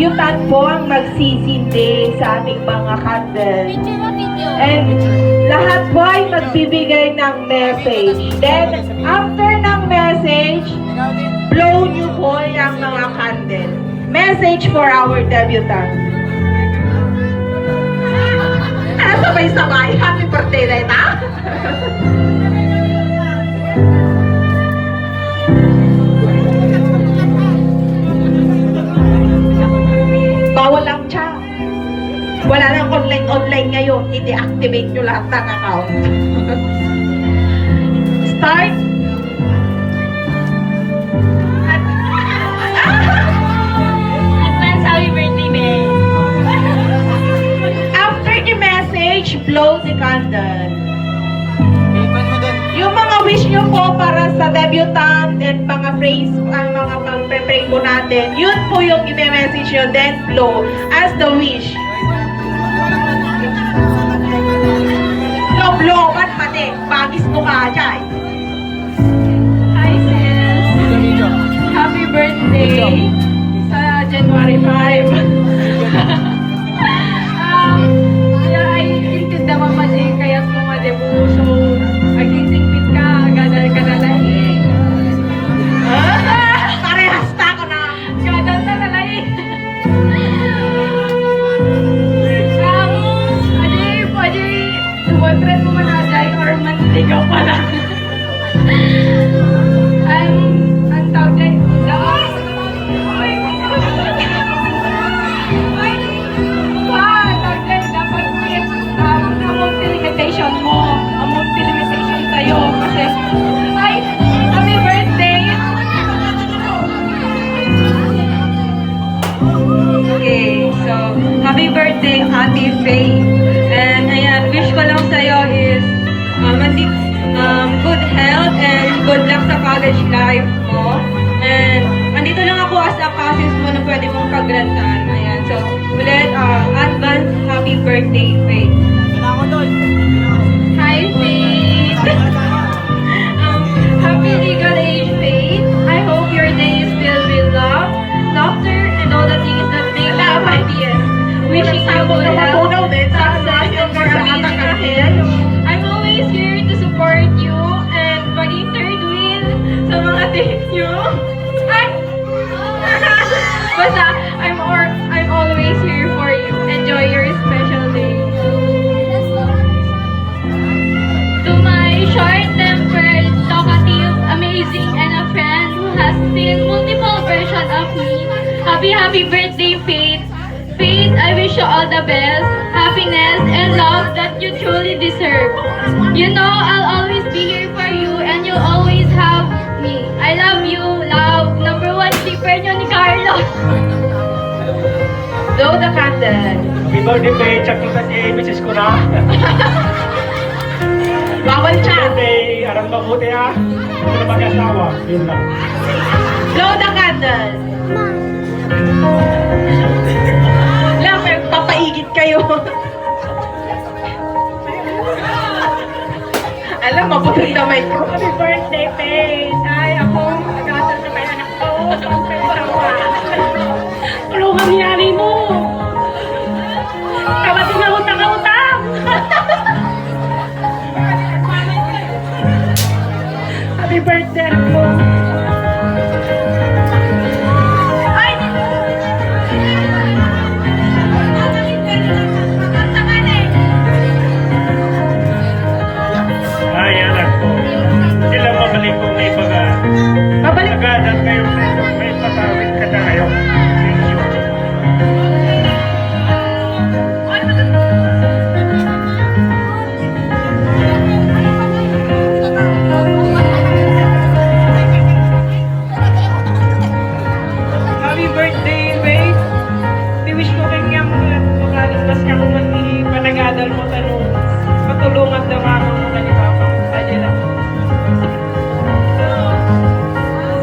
debutant po ang magsisindi sa ating mga candle. And lahat po ay magbibigay ng message. Then, after ng message, blow nyo po yung mga candle. Message for our debutant. Sabay-sabay. Happy birthday na ita. Bawal ang chat. Wala nang online ngayon. I-deactivate nyo lahat ng account. Start. Advance happy birthday, babe. After the message, blow the candle. Yung mga wish nyo po para sa debutant and mga phrase, ang mga pag-pray po natin, yun po yung i-message nyo, then blow as the wish. No, blow, ba't pati? Bagis mo ka, Chay. Hi, sis. Happy birthday sa January 5. Kaya ay intinda mamali, kaya pumadebu. So, agisingpit ka, gadal ka na lahi. Parehas na ako na. Gadal ka na lahi. Adi, tuwatret mo manajay or manligaw pala. Ang tawag dyan, limitation mo, amount limitation sa'yo kasi ay, happy birthday! Okay, so happy birthday, Ate Faye. And ayan, wish ko lang sa'yo is good health and good luck sa college life mo. And andito lang ako as a cousin mo na pwede mong pagrantan. Ayan, so ulit, advance happy birthday, Faye. Hi, Faith. Happy legal age, Faith. I hope your day is filled with love, laughter, and all the things that make life happiest. Wishing you good health, success, and more amazing ahead. I'm always here to support you and mag-intertwin sa mga things nyo. Ay! Basta, I'm always here for you. Enjoy your special day. To my short-tempered, talkative, amazing, and a friend who has seen multiple versions of me, happy birthday, Faith. Faith, I wish you all the best, happiness, and love that you truly deserve. You know I'll always be here for you, and you'll always have me. I love you, love. Number 1 shipper nyo ni Carlo. Blow the candle. Happy birthday, Faye. Check kita si Mrs. ko na. Bawal Happy chat. birthday. Arang mabuti ha. Hindi na mag-asawa. Yun lang. Blow the candle. Lang, papaigit kayo. Alam, mabuting na may pro. Happy birthday, Faith. Ay, ako, nag-aasal sa may anak ko. Ano nangyari mo? Kabating na utang-utang. Happy birthday, ako. Ay, Ay, anak ko. Sila mabalik ko may baga. Babalik. Nagadat kayo may patawid ka na kayo. Thank you. Happy birthday, Faith. I-wish ko kay nga makalimpas ka kung panagadal mo tanong patulungan daw ako na ni Papa. Pwede lang.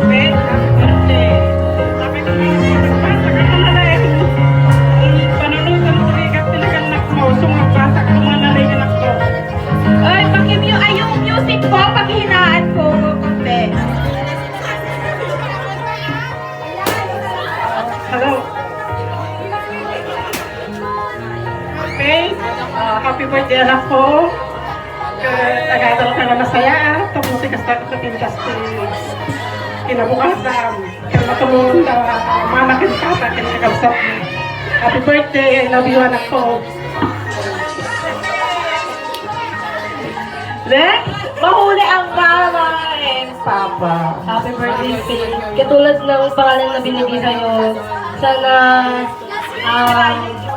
Faith, happy birthday. Sabi ko nga, magpasa ka na nalay. Panunutan mo rin ka talagang nakmausong magpasa ka na nalay na nakto. Ay, ay, yung music po, paghinaan po. Konti. Hello. Happy birthday anak ko. Tagadal ka na masaya. Tapusin ka sa kapintas kinabukasan. Kaya matulungan na mama kinakata kinakabsat mo. Happy birthday. I love you anak ko. Next, mahuli ang mama and papa. Happy birthday, Faith. Katulad ng pangalan na binigay sa'yo, sana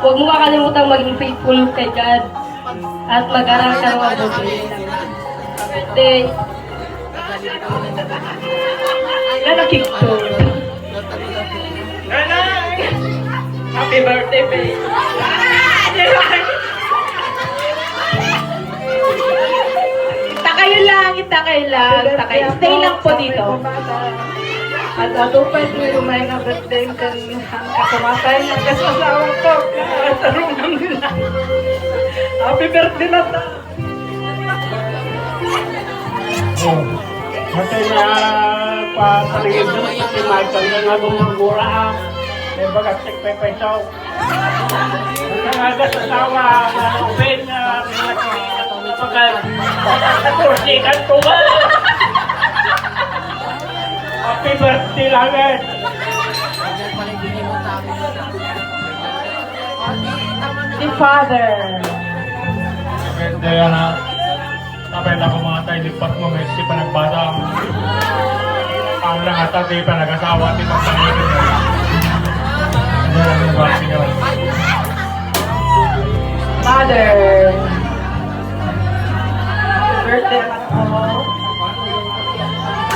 huwag mo makalimutang maging faithful kay God at mag-aral ka ng mabuti. Birthday. Nanakikto. Nanay! Happy birthday, babe. Kita kayo lang. Stay lang po dito. At atupay ko yung may na birthday kanina. Kumatay na kasi asawang ko. Tarungan nila. Happy birthday na ta. Oh. Kasi na papaligid doon si Michael na nga gumagura. May bagat sikpe-peso. Ang nga sa sawa na open na pagkakursikan ko ba? Happy birthday lang eh. Si Father. Birthday na. Tapos na kumatay, lipat mo, Messi pa nagbata. Ang lahat at di pa nag-asawa, di pa panigin. Ano lang yung bati nyo? Mother. Birthday naman ko.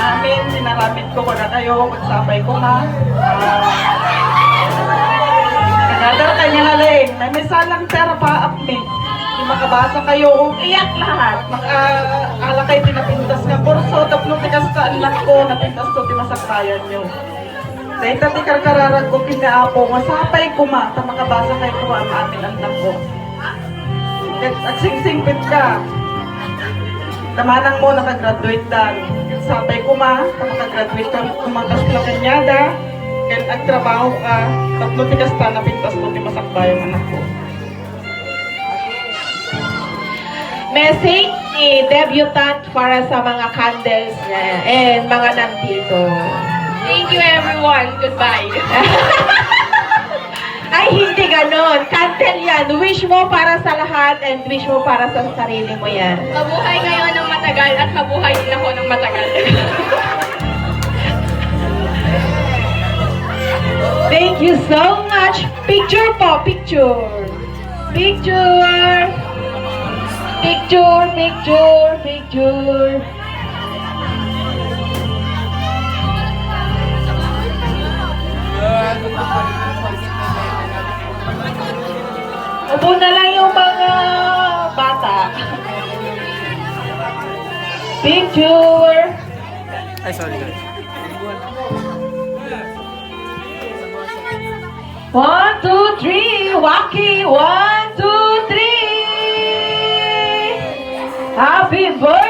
Amin, sinarapit ko na kayo. Magsabay ko na. Nagdadar kanya na lang. May misalang pera pa up me. Yung makabasa kayo, iyak lahat. Ala kayo tinapintas nga kurso. Taplong tikas ka anak ko. Napintas ko tinasaktayan nyo. Dahil tati karkararag ko pinaapo. Masapay ko ma. Ta makabasa kayo ko ang amin anak ko. At sing-singpit ka. Tamanang mo nakagraduate lang. Sapay ko ma. Ta makagraduate ka. Kumantas ka kanyada. Kaya nagtrabaho ka. Taplong tikas ta. Napintas ko tinasaktayan anak ko. Message ni debutant para sa mga candles niya and mga nandito. Thank you everyone. Goodbye. Ay, hindi ganon. Candle yan. Wish mo para sa lahat and wish mo para sa sarili mo yan. Mabuhay kayo ng matagal at mabuhay din ako ng matagal. Thank you so much. Picture po, picture. Picture. Picture, picture, picture. Upo na lang yung mga bata. Picture. Ay, sorry guys. 1, 2, 3. Waki. 1, 2, 3. Happy birthday.